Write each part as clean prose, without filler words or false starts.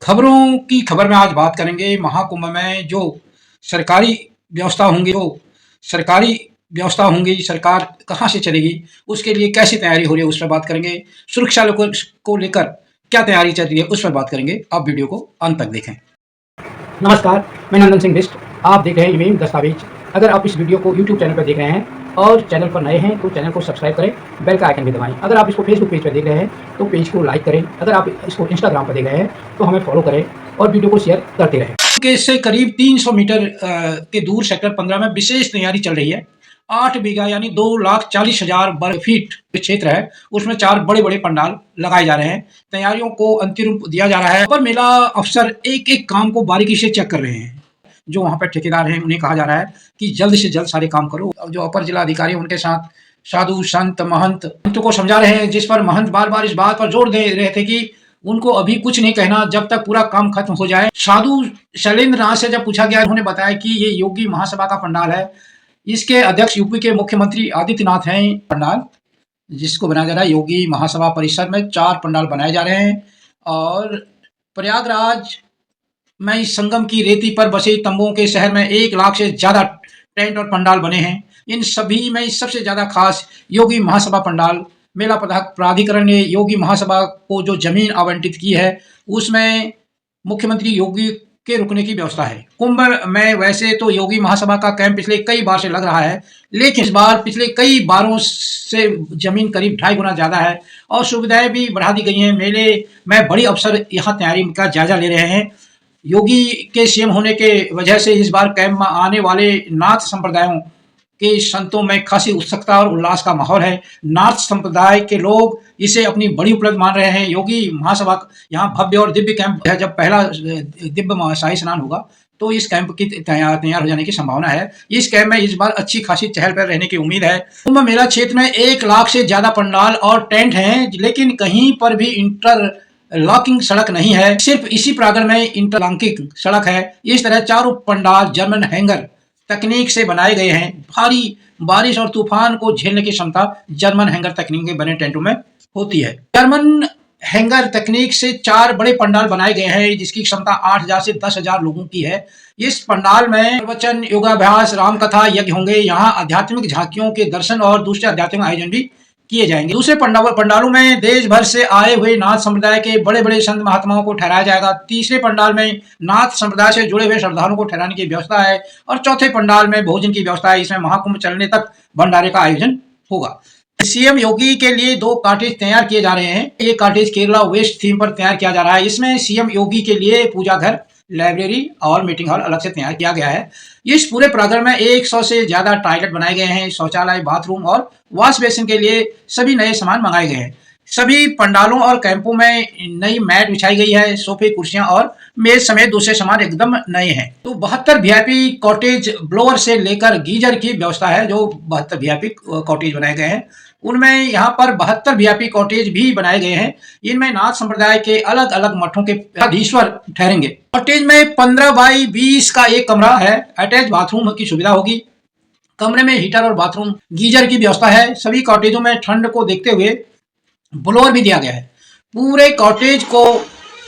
खबरों की खबर में आज बात करेंगे महाकुंभ में जो सरकारी व्यवस्था होंगी, सरकार कहाँ से चलेगी, उसके लिए कैसी तैयारी हो रही है उस पर बात करेंगे। सुरक्षा को लेकर क्या तैयारी चल रही है उस पर बात करेंगे। आप वीडियो को अंत तक देखें। नमस्कार, मैं नंदन सिंह बिष्ट। आप देख रहे हैं ईवीएम दस्तावेज। अगर आप इस वीडियो को यूट्यूब चैनल पर देख रहे हैं और चैनल पर नए हैं तो चैनल को सब्सक्राइब करें, बेल का आइकन भी दबाएं। अगर आप इसको फेसबुक पेज पर देख रहे हैं तो पेज को लाइक करें। अगर आप इसको इंस्टाग्राम पर देख रहे हैं तो हमें फॉलो करें और वीडियो को शेयर करते रहें। इससे करीब 300 मीटर के दूर सेक्टर 15 में विशेष तैयारी चल रही है। 8 बीघा यानी 2,40,000 वर्ग फीट क्षेत्र है, उसमें 4 बड़े-बड़े पंडाल लगाए जा रहे हैं। तैयारियों को अंतिम रूप दिया जा रहा है। पर मेला अफसर एक-एक काम को बारीकी से चेक कर रहे हैं। जो वहाँ पे ठेकेदार हैं उन्हें कहा जा रहा है कि जल्द से जल्द सारे काम करो। जो अपर जिला अधिकारी उनके साथ साधु संत महंत को समझा रहे हैं, जिस पर महंत बार-बार इस बात पर जोर दे रहे थे कि उनको अभी कुछ नहीं कहना जब तक पूरा काम खत्म हो जाए। साधु शैलेंद्र नाथ से जब पूछा गया, उन्होंने बताया कि ये योगी महासभा का पंडाल है। इसके अध्यक्ष यूपी के मुख्यमंत्री आदित्यनाथ हैं। पंडाल जिसको बनाया जा रहा है योगी महासभा परिसर में 4 पंडाल बनाए जा रहे हैं और प्रयागराज में इस संगम की रेती पर बसे तंबुओं के शहर में 1 लाख से ज्यादा टेंट और पंडाल बने हैं। इन सभी में सबसे ज्यादा खास योगी महासभा पंडाल। मेला प्राधिकरण ने योगी महासभा को जो जमीन आवंटित की है उसमें मुख्यमंत्री योगी के रुकने की व्यवस्था है। कुंभ में वैसे तो योगी महासभा का कैंप पिछले कई बार से लग रहा है, लेकिन इस बार पिछले कई बारों से जमीन करीब 2.5 गुना ज्यादा है और सुविधाएं भी बढ़ा दी गई हैं। मेले में बड़ी अफसर यहाँ तैयारी का जायजा ले रहे हैं। योगी के सीएम होने के वजह से इस बार कैंप में आने वाले नाथ संप्रदायों के संतों में खासी उत्सुकता और उल्लास का माहौल है। नाथ संप्रदाय के लोग इसे अपनी बड़ी उपलब्धि मान रहे हैं। योगी महासभा यहाँ भव्य और दिव्य कैंप है। जब पहला दिव्य शाही स्नान होगा तो इस कैंप की तैयार हो जाने की संभावना है। इस कैंप में इस बार अच्छी खासी चहल पहल रहने की उम्मीद है। कुंभ मेला क्षेत्र में 1 लाख से ज्यादा पंडाल और टेंट हैं, लेकिन कहीं पर भी इंटरलॉकिंग सड़क नहीं है। सिर्फ इसी प्रांगण में इंटरलॉकिंग सड़क है। इस तरह चारों पंडाल जर्मन हैंगर तकनीक से बनाए गए हैं। भारी बारिश और तूफान को झेलने की क्षमता जर्मन हैंगर तकनीक के बने टेंटों में होती है। जर्मन हैंगर तकनीक से 4 बड़े पंडाल बनाए गए हैं, जिसकी क्षमता 8,000 से 10,000 लोगों की है। इस पंडाल में प्रवचन, योगाभ्यास, रामकथा, यज्ञ होंगे। यहाँ आध्यात्मिक झांकियों के दर्शन और दूसरे आध्यात्मिक आयोजन भी किए जाएंगे। दूसरे पंडालों में देश भर से आए हुए नाथ संप्रदाय के बड़े बड़े संत महात्माओं को ठहराया जाएगा। तीसरे पंडाल में नाथ संप्रदाय से जुड़े हुए श्रद्धालुओं को ठहराने की व्यवस्था है और चौथे पंडाल में भोजन की व्यवस्था है। इसमें महाकुंभ चलने तक भंडारे का आयोजन होगा। सीएम योगी के लिए 2 कॉटेज तैयार किए जा रहे हैं। एक कॉटेज केरला वेस्ट थीम पर तैयार किया जा रहा है। इसमें सीएम योगी के लिए पूजा घर, लाइब्रेरी और मीटिंग हॉल अलग से तैयार किया गया है। इस पूरे प्रांगण में 100 से ज्यादा टॉयलेट बनाए गए हैं। शौचालय, बाथरूम और वॉश बेसिन के लिए सभी नए सामान मंगाए गए हैं। सभी पंडालों और कैंपों में नई मैट बिछाई गई है। सोफे, कुर्सियां और मेज समेत दूसरे सामान एकदम नए हैं। तो 72 वीआईपी कॉटेज ब्लोअर से लेकर गीजर की व्यवस्था है। जो 72 वीआईपी कॉटेज बनाए गए हैं उनमें यहाँ पर 72 वीआईपी कॉटेज भी बनाए गए हैं। इनमें नाथ संप्रदाय के अलग अलग मठों के पीठाधीश्वर ठहरेंगे। कॉटेज में 15 बाई 20 का एक कमरा है। अटैच बाथरूम की सुविधा होगी। कमरे में हीटर और बाथरूम गीजर की व्यवस्था है। सभी कॉटेजों में ठंड को देखते हुए ब्लोअर भी दिया गया है। पूरे कॉटेज को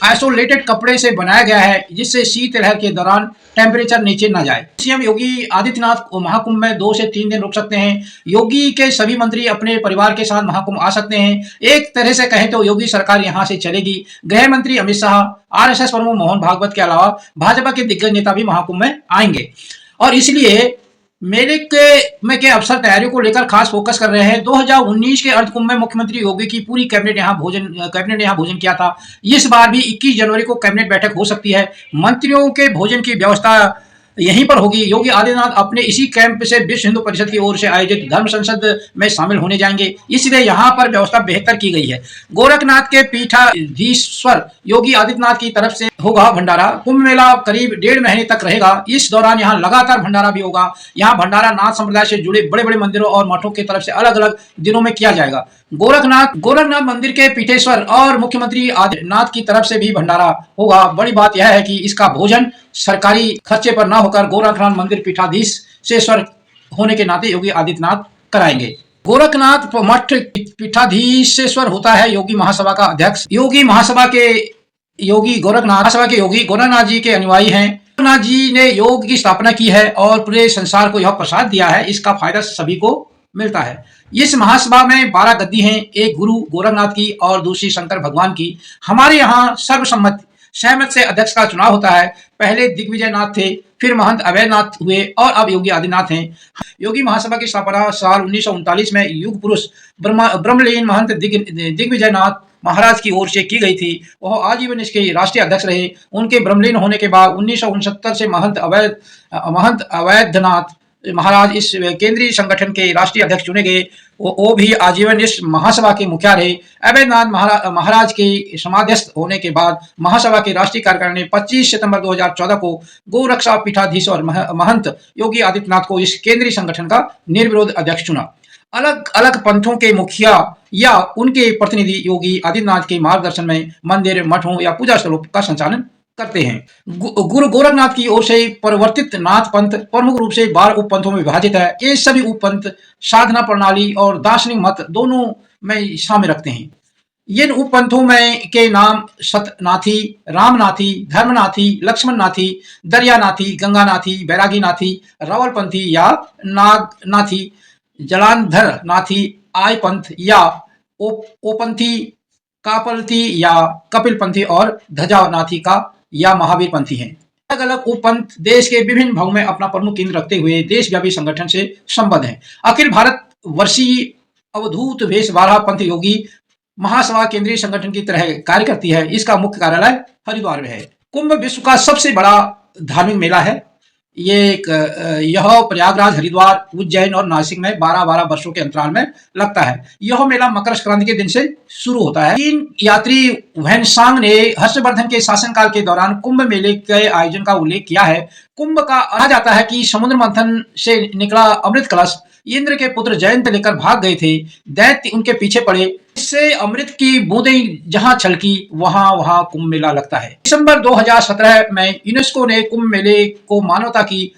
आइसोलेटेड कपड़े से बनाया गया है, जिससे शीतलहर के दौरान टेम्परेचर नीचे न जाए। सीएम योगी आदित्यनाथ महाकुंभ में 2 से 3 दिन रुक सकते हैं। योगी के सभी मंत्री अपने परिवार के साथ महाकुंभ आ सकते हैं। एक तरह से कहें तो योगी सरकार यहां से चलेगी। गृह मंत्री अमित शाह, आरएसएस प्रमुख मोहन भागवत के अलावा भाजपा के दिग्गज नेता भी महाकुंभ में आएंगे और इसलिए मेले के अवसर तैयारियों को लेकर खास फोकस कर रहे हैं। 2019 के अर्धकुंभ में मुख्यमंत्री योगी की पूरी कैबिनेट ने यहाँ भोजन किया था। इस बार भी 21 जनवरी को कैबिनेट बैठक हो सकती है। मंत्रियों के भोजन की व्यवस्था यहीं पर होगी। योगी आदित्यनाथ अपने इसी कैंप से विश्व हिंदू परिषद की ओर से आयोजित धर्म संसद में शामिल होने जाएंगे, इसलिए यहाँ पर व्यवस्था बेहतर की गई है। गोरखनाथ के पीठाधीश्वर योगी आदित्यनाथ की तरफ से होगा भंडारा। कुंभ मेला करीब 1.5 महीने तक रहेगा। इस दौरान यहाँ लगातार भंडारा भी होगा। यहाँ भंडारा नाथ संप्रदाय से जुड़े बड़े बड़े मंदिरों और मठों की तरफ से अलग अलग दिनों में किया जाएगा। गोरखनाथ मंदिर के पीठेश्वर और मुख्यमंत्री आदित्यनाथ की तरफ से भी भंडारा होगा। बड़ी बात यह है कि इसका भोजन सरकारी खर्चे पर न होकर गोरखनाथ मंदिर पीठाधीश्वर होने के नाते योगी आदित्यनाथ कराएंगे। गोरखनाथ मठ पीठाधीश्वर होता है योगी महासभा का अध्यक्ष। योगी महासभा के योगी गोरखनाथ, महासभा के योगी गोरखनाथ जी के अनुयायी हैं। गोरखनाथ जी ने योग की स्थापना की है और पूरे संसार को यह प्रसाद दिया है, इसका फायदा सभी को मिलता है। इस महासभा में 12 गद्दी हैं, एक गुरु गोरखनाथ की और दूसरी शंकर भगवान की। हमारे यहाँ सहमत से अध्यक्ष का चुनाव होता है। पहले दिग्विजय नाथ थे, फिर महंत अवैधनाथ हुए और अब योगी आदित्यनाथ हैं। योगी महासभा की स्थापना साल 1939 में युग पुरुष ब्रह्मलीन महंत दिग्विजय नाथ महाराज की ओर से की गई थी। वह आजीवन इसके राष्ट्रीय अध्यक्ष रहे। उनके ब्रह्मलीन होने के बाद 1969 से महंत अवैधनाथ महाराज इस केंद्रीय संगठन के राष्ट्रीय अध्यक्ष चुने गए। वो भी आजीवन इस महासभा के मुखिया रहे। अवैधनाथ महाराज के समाध्यस्थ होने के बाद महासभा के राष्ट्रीय कार्यकारिणी ने 25 सितंबर 2014 को गोरक्षा पीठाधीश और महंत योगी आदित्यनाथ को इस केंद्रीय संगठन का निर्विरोध अध्यक्ष चुना। अलग अलग पंथों के मुखिया या उनके प्रतिनिधि योगी आदित्यनाथ के मार्गदर्शन में मंदिर, मठों या पूजा स्थलों का संचालन करते हैं। गुरु गोरखनाथ की ओर से परिवर्तित नाथ पंथ प्रमुख रूप से 12 उपपंथों में विभाजित है। ये सभी उपपंथ साधना प्रणाली और दार्शनिक मत दोनों में शामिल रखते हैं। इन उपपंथों में के नाम सतनाथी, रामनाथी, धर्मनाथी, लक्ष्मणनाथी, दरियानाथी, गंगानाथी, बैरागीनाथी, रावलपंथी या नागनाथी, जलांधर नाथी, आयपंथ या ओपंथी, कापलती या कपिलपंथी और ध्वजानाथी का या महावीर पंथी हैं। अलग अलग उपपंथ देश के विभिन्न भागों में अपना प्रमुख केंद्र रखते हुए देशव्यापी संगठन से संबद्ध हैं। अखिल भारत वर्षीय अवधूत भेष 12 पंथ योगी महासभा केंद्रीय संगठन की तरह कार्य करती है। इसका मुख्य कार्यालय हरिद्वार में है। कुंभ विश्व का सबसे बड़ा धार्मिक मेला है। यह प्रयागराज, हरिद्वार, उज्जैन और नासिक में 12-12 वर्षों के अंतराल में लगता है। यह मेला मकर संक्रांति के दिन से शुरू होता है। चीन यात्री वैनसांग ने हर्षवर्धन के शासनकाल के दौरान कुंभ मेले के आयोजन का उल्लेख किया है। कुंभ का कहा जाता है कि समुद्र मंथन से निकला अमृत कलश इंद्र के पुत्र जयंत लेकर भाग गए थे। दैत्य उनके पीछे पड़े, इससे अमृत की बूंदें जहां छलकी वहां कुंभ मेला लगता है। दिसंबर 2017 में यूनेस्को ने कुंभ मेले को मानवता की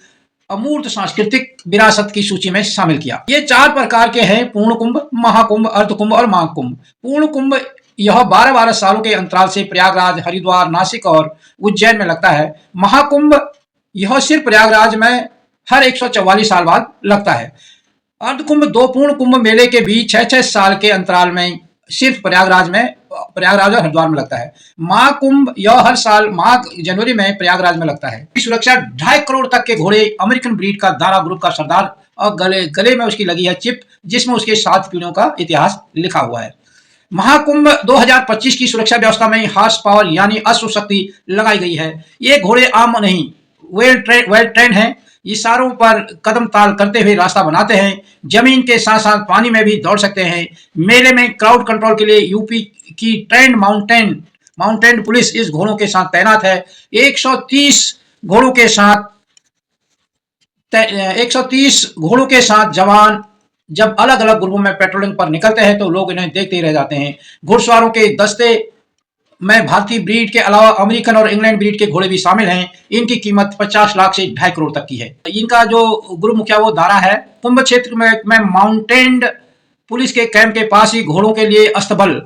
अमूर्त सांस्कृतिक विरासत की सूची में शामिल किया। ये 4 प्रकार के हैं: पूर्ण कुंभ, महाकुंभ, अर्धकुंभ और महाकुंभ। पूर्ण कुंभ यह 12-12 सालों के अंतराल से प्रयागराज, हरिद्वार, नासिक और उज्जैन में लगता है। महाकुंभ यह सिर्फ प्रयागराज में हर 144 साल बाद लगता है। अर्धकुंभ 2 पूर्ण कुंभ मेले के बीच 6-6 साल के अंतराल में सिर्फ प्रयागराज और हरिद्वार में लगता है। महाकुंभ यह हर साल माघ जनवरी में प्रयागराज में लगता है। सुरक्षा 2.5 करोड़ तक के घोड़े, अमेरिकन ब्रीड का दारा ग्रुप का सरदार और गले में उसकी लगी है चिप जिसमें उसके 7 पीढ़ियों का इतिहास लिखा हुआ है। महाकुंभ 2025 की सुरक्षा व्यवस्था में हॉर्स पावर यानी अश्व शक्ति लगाई गई है। ये घोड़े आम नहीं, वेल ट्रेंड हैं। इशारों पर कदम ताल करते हुए रास्ता बनाते हैं। जमीन के साथ साथ पानी में भी दौड़ सकते हैं। मेले में क्राउड कंट्रोल के लिए यूपी की ट्रेंड माउंटेन पुलिस इस घोड़ों के साथ तैनात है। 130 घोड़ों के साथ जवान जब अलग अलग ग्रुपों में पेट्रोलिंग पर निकलते हैं तो लोग इन्हें देखते ही रह जाते हैं। घुड़सवारों के दस्ते में भारतीय ब्रीड के अलावा अमेरिकन और इंग्लैंड ब्रीड के घोड़े भी शामिल हैं। इनकी कीमत 50 लाख से 2.5 करोड़ तक की है। इनका जो ग्रुप मुखिया वो दारा है। कुंभ क्षेत्र में माउंटेन पुलिस के कैंप के पास ही घोड़ों के लिए अस्तबल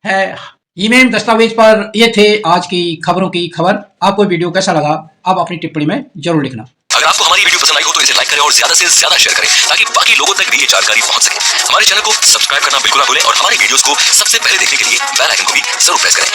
है। ईमेल दस्तावेज पर ये थे आज की खबरों की खबर। आपको वीडियो कैसा लगा आप अपनी टिप्पणी में जरूर लिखना। अगर आपको हमारी वीडियो पसंद आई हो तो इसे लाइक करें और ज्यादा से ज्यादा शेयर करें ताकि बाकी लोगों तक भी ये जानकारी पहुंच सके। हमारे चैनल को सब्सक्राइब करना बिल्कुल ना भूलें और हमारी वीडियोस को सबसे पहले देखने के लिए बेल आइकन को भी जरूर प्रेस करें।